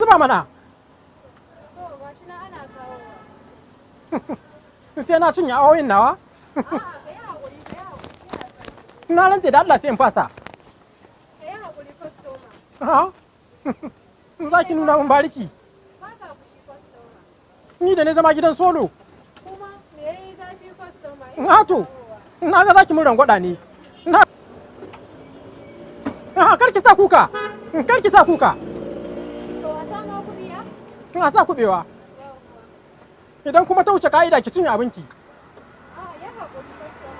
zuba mana. Sai na cinye awoyin nawa? Na rantse da Allah sai in fasa. Ha? Za ki nuna min bariki. Ni da ne zama gidan solo. Kuma me yayi zafi kwastoma? Ha to, na ga za ki mun rangwada ne. Kar ki sa kuka. Kar ki sa kuka. To a sama kuɗiya? Ina sa kuɓewa. Idan kuma ta wuce ka'ida ki cinye abinki. Ya haƙuri kwastoma.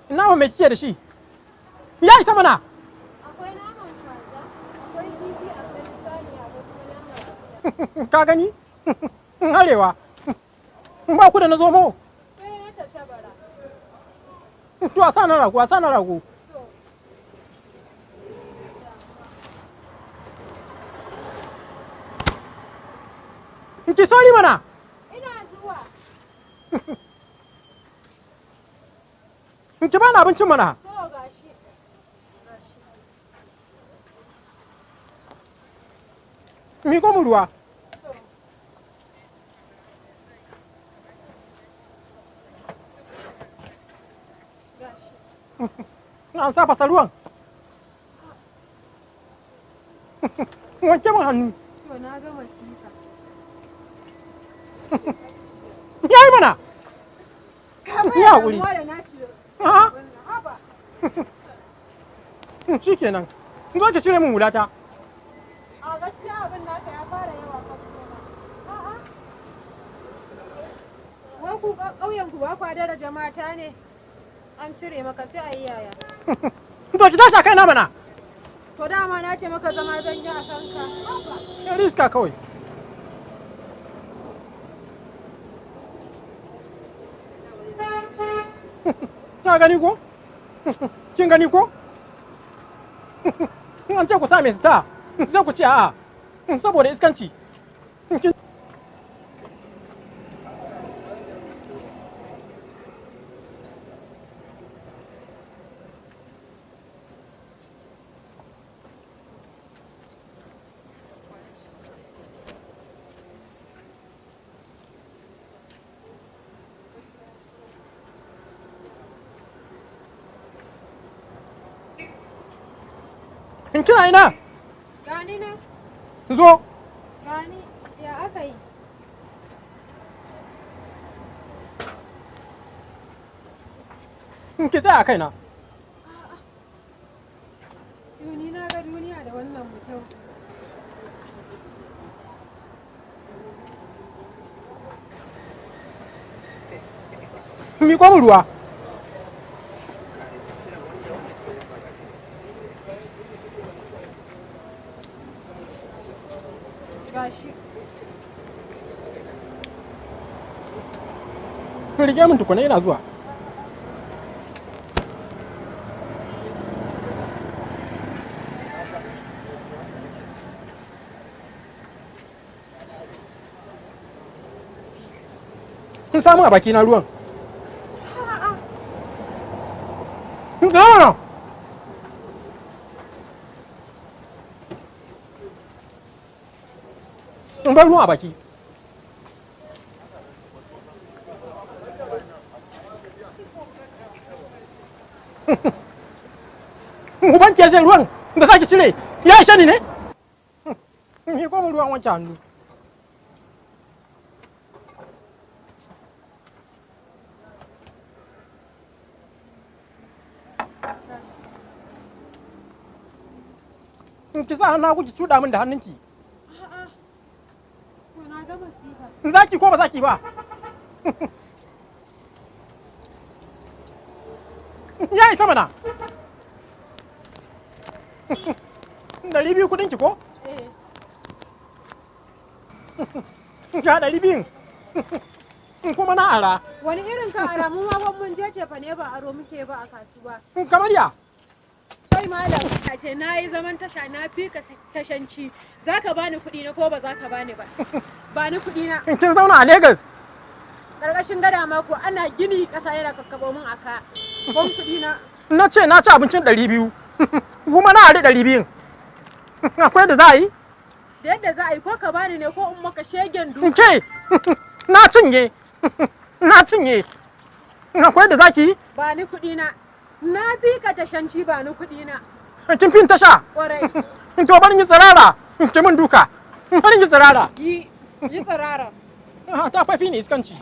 Nama mai kike da shi? Ya isa mana. Akwai naman kaza, akwai kifi, akwai saniya, akwai kuma naman. Ka gani? Arewa. Ba ku da na zomo. Sai na tattabara. To a sa na rago, a sa na rago. Ki sauri mana. Ina zuwa. Ki bani abincin mana. To gashi. Gashi. Miko mu ruwa. Gashi. An sa fasa ruwan. Wanke min hannu. To na ga masifa. Ya yi mana. Ya haƙuri. Ha? Shi kenan. Zo ki cire min hulata. A gaskiya abin naka ya fara yawa kwastoma. A'a. Wai ku ƙauyen ku ba kwa daraja mata ne? An cire maka sai a yi yaya. To ki tashi a kaina mana. To dama na ce maka zama zan yi a kanka. Ya riska kawai. Ka gani ko? Kin gani ko? An ce ku sa mai sita, sai ku ce a'a. Saboda iskanci. Kina ina? Gani nan. Zo. Gani ya aka yi? Ki tsaya a kaina. Ni na ga duniya da wannan mutum. Miko min ruwa. Gashi. Rige min tukuna ina zuwa. Kun samu a baki na ruwan. A'a. In bar ruwan a baki. Uban ke sai ruwan da zaki cire ya ishe ni ne? Mi ko mu ruwan wanke hannu. Ki sa hannu ku ki cuɗa min da hannunki. A'a. To na ga masifa. Zaki ko ba zaki ba? Ya isa mana. 200 kudin ki ko? Eh. Ga 200. Kuma na ara. Wani irin ka ara mu ma ban mun je ce fa ne ba aro muke ba a kasuwa. Kamar ya? Kai malam ka ce na yi zaman tasha na fi ka tashanci. Za ka bani kuɗi na ko ba za ka bani ba? Ba ni kuɗi na. Kin zauna a Lagos? Ƙarƙashin gada mako ana gini ƙasa yana kakkaɓo min aka. Ban kuɗi na. Na ce na ci abincin 200. kuma na ari 200 akwai da za a yi da yadda za a yi ko ka bani ne ko in maka shegen duka ke na cinye akwai da za ki yi ba ni kuɗi na fi ka tashanci ba ni kuɗi na kin fin tasha ƙwarai to bari yi tsirara ki min duka bari yi tsirara yi tsirara ta fafi ne iskanci